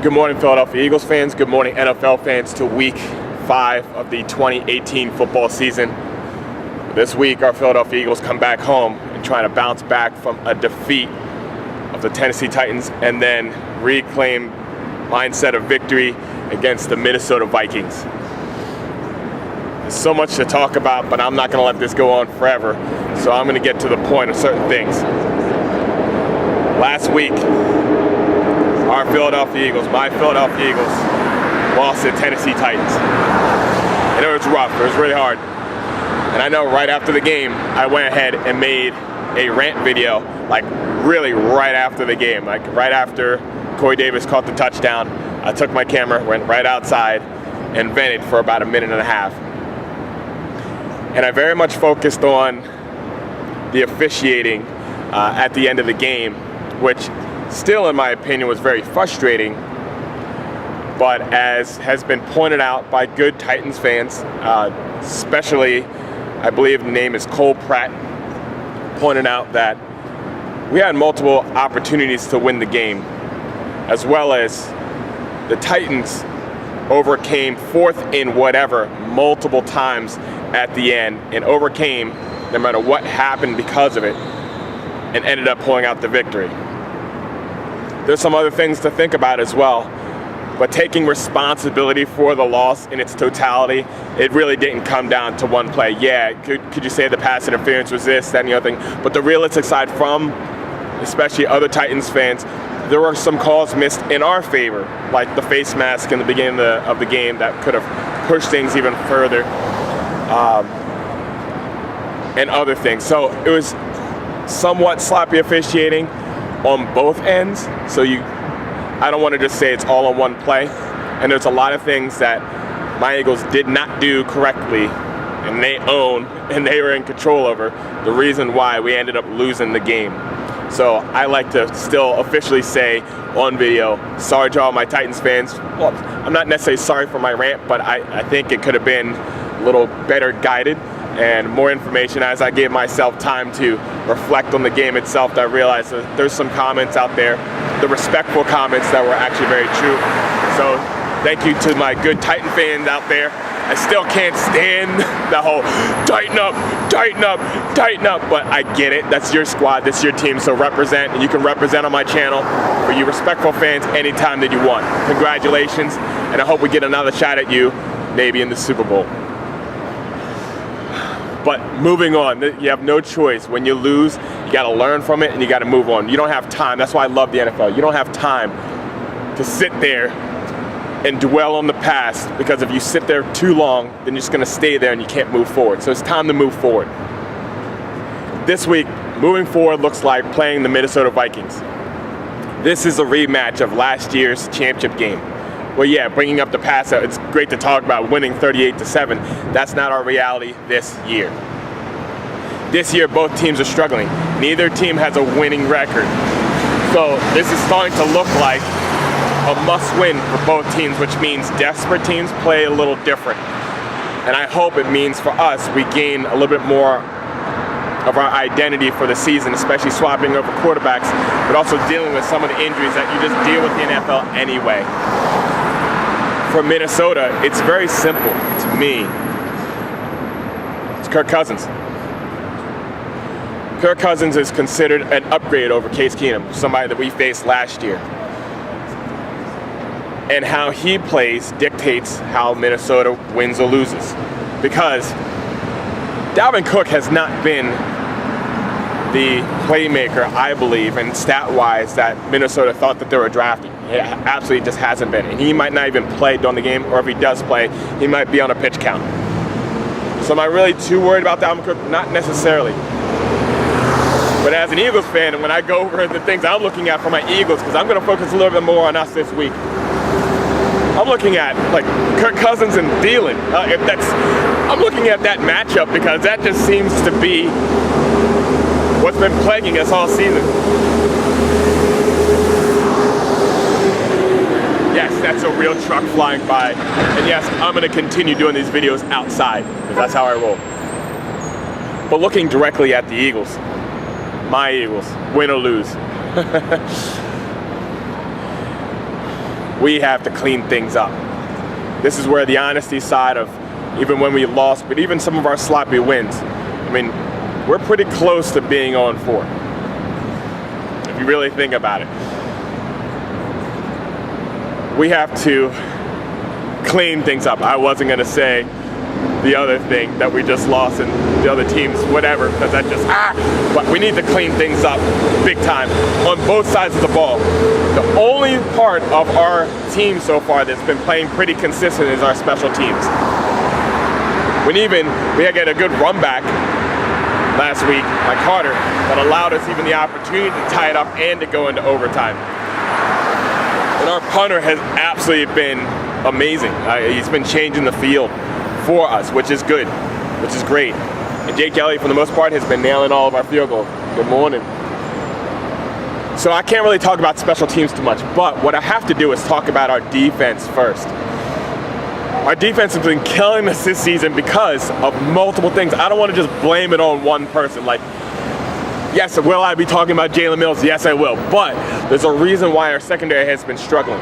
Good morning, Philadelphia Eagles fans. Good morning, NFL fans, to week 5 of the 2018 football season. This week, our Philadelphia Eagles come back home and try to bounce back from a defeat of the Tennessee Titans and then reclaim mindset of victory against the Minnesota Vikings. There's so much to talk about, but I'm not going to let this go on forever, so I'm going to get to the point of certain things. Last week, our Philadelphia Eagles, my Philadelphia Eagles, lost to Tennessee Titans. And it was rough. It was really hard. And I know right after the game, I went ahead and made a rant video, like really right after the game. Like right after Corey Davis caught the touchdown, I took my camera, went right outside, and vented for about a minute and a half. And I very much focused on the officiating at the end of the game, which still, in my opinion, was very frustrating. But as has been pointed out by good Titans fans, especially, I believe the name is Cole Pratt, pointed out that we had multiple opportunities to win the game, as well as the Titans overcame fourth and whatever multiple times at the end and overcame no matter what happened because of it and ended up pulling out the victory. There's some other things to think about as well, but taking responsibility for the loss in its totality, it really didn't come down to one play. Yeah, could you say the pass interference was this, that, and the other thing, but the realistic side from, especially other Titans fans, there were some calls missed in our favor, like the face mask in the beginning of the game that could have pushed things even further, and other things. So it was somewhat sloppy officiating on both ends. So I don't want to just say it's all on one play. And there's a lot of things that my Eagles did not do correctly, and they own, and they were in control over, the reason why we ended up losing the game. So I like to still officially say on video, sorry to all my Titans fans. Well, I'm not necessarily sorry for my rant, but I think it could have been a little better guided and more information. As I gave myself time to reflect on the game itself, I realized that there's some comments out there, the respectful comments, that were actually very true. So thank you to my good Titan fans out there. I still can't stand the whole tighten up, tighten up, tighten up, but I get it. That's your squad, that's your team, so represent, and you can represent on my channel for you respectful fans anytime that you want. Congratulations, and I hope we get another shot at you, maybe in the Super Bowl. But moving on, you have no choice. When you lose, you got to learn from it and you got to move on. You don't have time. That's why I love the NFL. You don't have time to sit there and dwell on the past, because if you sit there too long, then you're just going to stay there and you can't move forward. So it's time to move forward. This week, moving forward looks like playing the Minnesota Vikings. This is a rematch of last year's championship game. Well, yeah, bringing up the past, it's great to talk about winning 38-7. That's not our reality this year. This year, both teams are struggling. Neither team has a winning record. So this is starting to look like a must-win for both teams, which means desperate teams play a little different. And I hope it means for us, we gain a little bit more of our identity for the season, especially swapping over quarterbacks, but also dealing with some of the injuries that you just deal with in the NFL anyway. For Minnesota, it's very simple to me. It's Kirk Cousins. Kirk Cousins is considered an upgrade over Case Keenum, somebody that we faced last year. And how he plays dictates how Minnesota wins or loses. Because Dalvin Cook has not been the playmaker, I believe, and stat-wise, that Minnesota thought that they were drafting. It absolutely just hasn't been. And he might not even play during the game, or if he does play, he might be on a pitch count. So am I really too worried about Dalvin Cook? Not necessarily. But as an Eagles fan, and when I go over the things I'm looking at for my Eagles, because I'm going to focus a little bit more on us this week, I'm looking at like Kirk Cousins and Thielen. I'm looking at that matchup because that just seems to be what's been plaguing us all season. Yes, that's a real truck flying by. And yes, I'm going to continue doing these videos outside because that's how I roll. But looking directly at the Eagles, my Eagles, win or lose. we have to clean things up. This is where the honesty side of even when we lost, but even some of our sloppy wins. I mean, we're pretty close to being 0-4. If you really think about it. We have to clean things up. I wasn't gonna say the other thing that we just lost and the other teams, whatever, because that just, but we need to clean things up big time on both sides of the ball. The only part of our team so far that's been playing pretty consistent is our special teams. We had a good run back last week by Carter that allowed us even the opportunity to tie it up and to go into overtime. And our punter has absolutely been amazing. He's been changing the field for us, which is good, which is great. And Jake Elliott, for the most part, has been nailing all of our field goals. Good morning. So I can't really talk about special teams too much, but what I have to do is talk about our defense first. Our defense has been killing us this season because of multiple things. I don't want to just blame it on one person. Like, yes, will I be talking about Jalen Mills? Yes, I will. But there's a reason why our secondary has been struggling.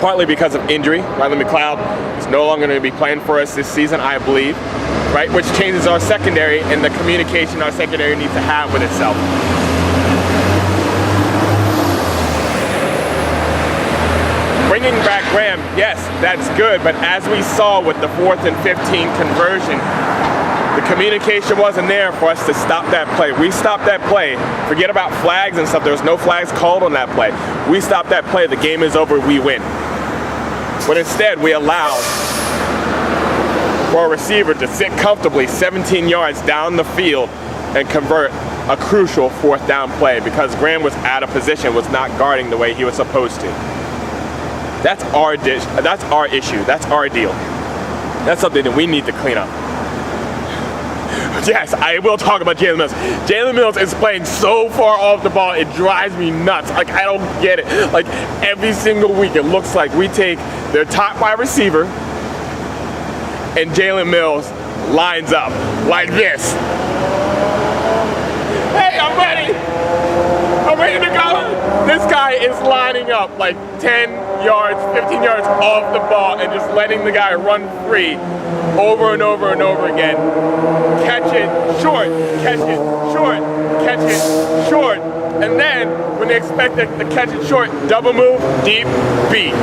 Partly because of injury. Riley McLeod is no longer going to be playing for us this season, I believe, right? Which changes our secondary and the communication our secondary needs to have with itself. Bringing back Graham, yes, that's good, but as we saw with the 4th and 15 conversion, the communication wasn't there for us to stop that play. We stopped that play. Forget about flags and stuff. There was no flags called on that play. We stopped that play. The game is over. We win. But instead, we allowed for a receiver to sit comfortably 17 yards down the field and convert a crucial 4th down play because Graham was out of position, was not guarding the way he was supposed to. That's our issue. That's our deal. That's something that we need to clean up. Yes, I will talk about Jalen Mills. Jalen Mills is playing so far off the ball, it drives me nuts. Like, I don't get it. Like, every single week, it looks like we take their top wide receiver and Jalen Mills lines up like this. Hey, I'm ready. I'm ready to go. This guy is lining up like 10 yards, 15 yards off the ball and just letting the guy run free over and over and over again. Catch it short, catch it short, catch it short. And then when they expect to catch it short, double move, deep, beat.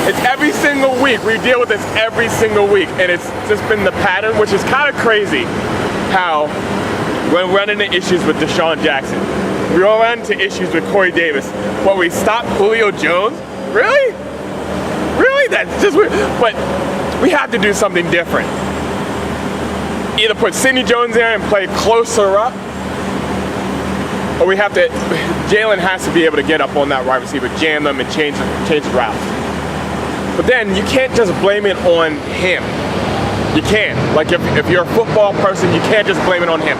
It's every single week. We deal with this every single week. And it's just been the pattern, which is kind of crazy how when we're running into issues with Deshaun Jackson, we all run into issues with Corey Davis. But we stopped Julio Jones? Really? Really? That's just weird. But we have to do something different. Either put Sidney Jones there and play closer up, or we have to, Jalen has to be able to get up on that wide receiver, jam them, and change the route. But then you can't just blame it on him. You can't. Like, if you're a football person, you can't just blame it on him.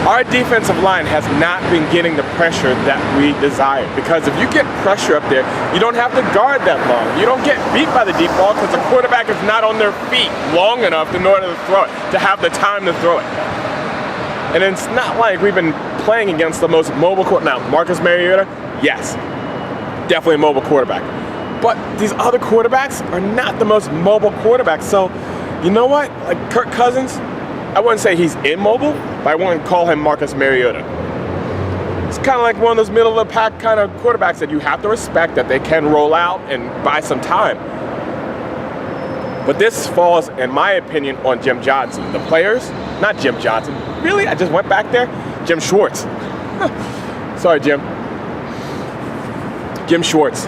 Our defensive line has not been getting the pressure that we desire, because if you get pressure up there, you don't have to guard that long. You don't get beat by the deep ball because the quarterback is not on their feet long enough in order to throw it, to have the time to throw it. And it's not like we've been playing against the most mobile quarterback. Now, Marcus Mariota, yes, definitely a mobile quarterback. But these other quarterbacks are not the most mobile quarterbacks. So, you know what? Like Kirk Cousins, I wouldn't say he's immobile, but I wouldn't call him Marcus Mariota. It's kind of like one of those middle-of-the-pack kind of quarterbacks that you have to respect, that they can roll out and buy some time. But this falls, in my opinion, on Jim Johnson. The players, not Jim Johnson. Really? I just went back there? Jim Schwartz. Sorry, Jim. Jim Schwartz.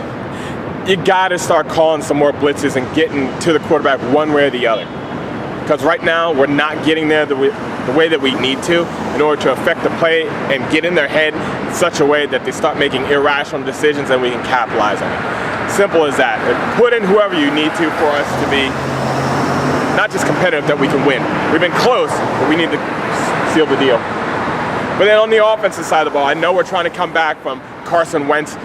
You gotta start calling some more blitzes and getting to the quarterback one way or the other. Because right now, we're not getting there the way that we need to in order to affect the play and get in their head in such a way that they start making irrational decisions and we can capitalize on it. Simple as that. Put in whoever you need to for us to be not just competitive, that we can win. We've been close, but we need to seal the deal. But then on the offensive side of the ball, I know we're trying to come back from Carson Wentz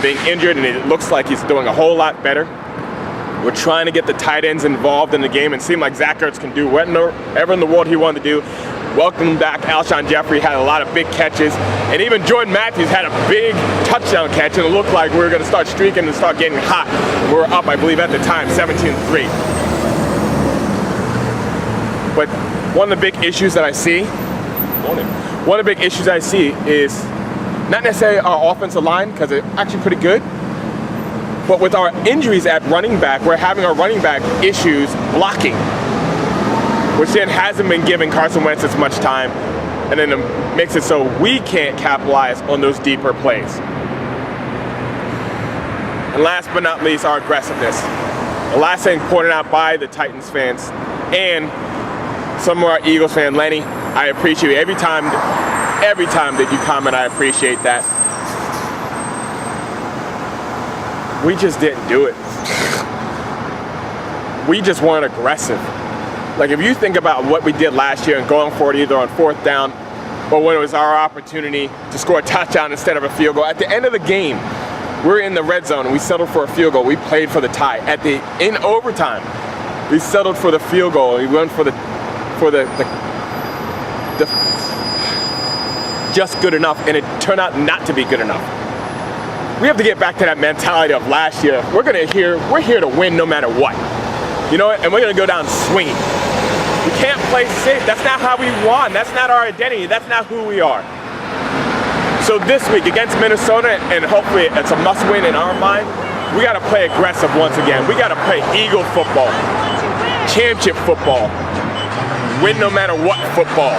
being injured, and it looks like he's doing a whole lot better. We're trying to get the tight ends involved in the game, and it seemed like Zach Ertz can do whatever in the world he wanted to do. Welcome back, Alshon Jeffrey had a lot of big catches, and even Jordan Matthews had a big touchdown catch, and it looked like we were going to start streaking and start getting hot. We were up, I believe, at the time, 17-3. But one of the big issues that I see, is not necessarily our offensive line, because it's actually pretty good, but with our injuries at running back, we're having our running back issues blocking, which then hasn't been giving Carson Wentz as much time, and then it makes it so we can't capitalize on those deeper plays. And last but not least, our aggressiveness. The last thing pointed out by the Titans fans and some of our Eagles fans, Lenny, I appreciate you. Every time that you comment, I appreciate that. We just didn't do it. We just weren't aggressive. Like, if you think about what we did last year and going for it either on fourth down or when it was our opportunity to score a touchdown instead of a field goal, at the end of the game, we're in the red zone and we settled for a field goal. We played for the tie. In overtime, we settled for the field goal. We went for the just good enough, and it turned out not to be good enough. We have to get back to that mentality of last year. We're here to win no matter what. You know what? And we're going to go down swinging. We can't play safe. That's not how we won. That's not our identity. That's not who we are. So this week against Minnesota, and hopefully it's a must-win in our mind, we got to play aggressive once again. We got to play Eagle football, championship football, win no matter what football,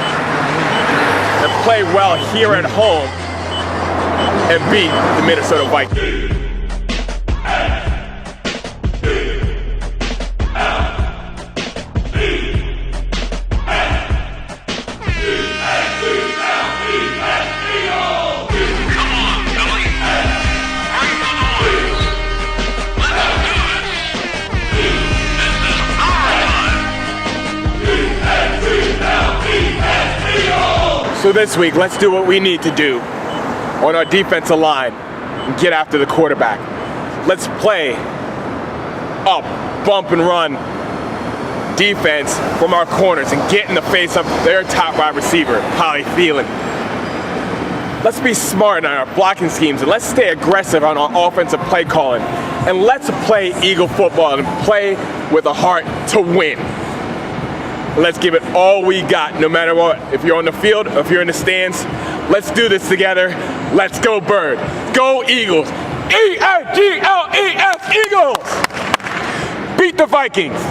and play well here at home and beat the Minnesota Vikings. So this week, let's do what we need to do on our defensive line and get after the quarterback. Let's play up, bump and run defense from our corners and get in the face of their top wide receiver, Holly Thielen. Let's be smart in our blocking schemes, and let's stay aggressive on our offensive play calling. And let's play Eagle football and play with a heart to win. Let's give it all we got, no matter what. If you're on the field, or if you're in the stands, let's do this together. Let's go Bird. Go Eagles. E-A-G-L-E-S, Eagles! Beat the Vikings.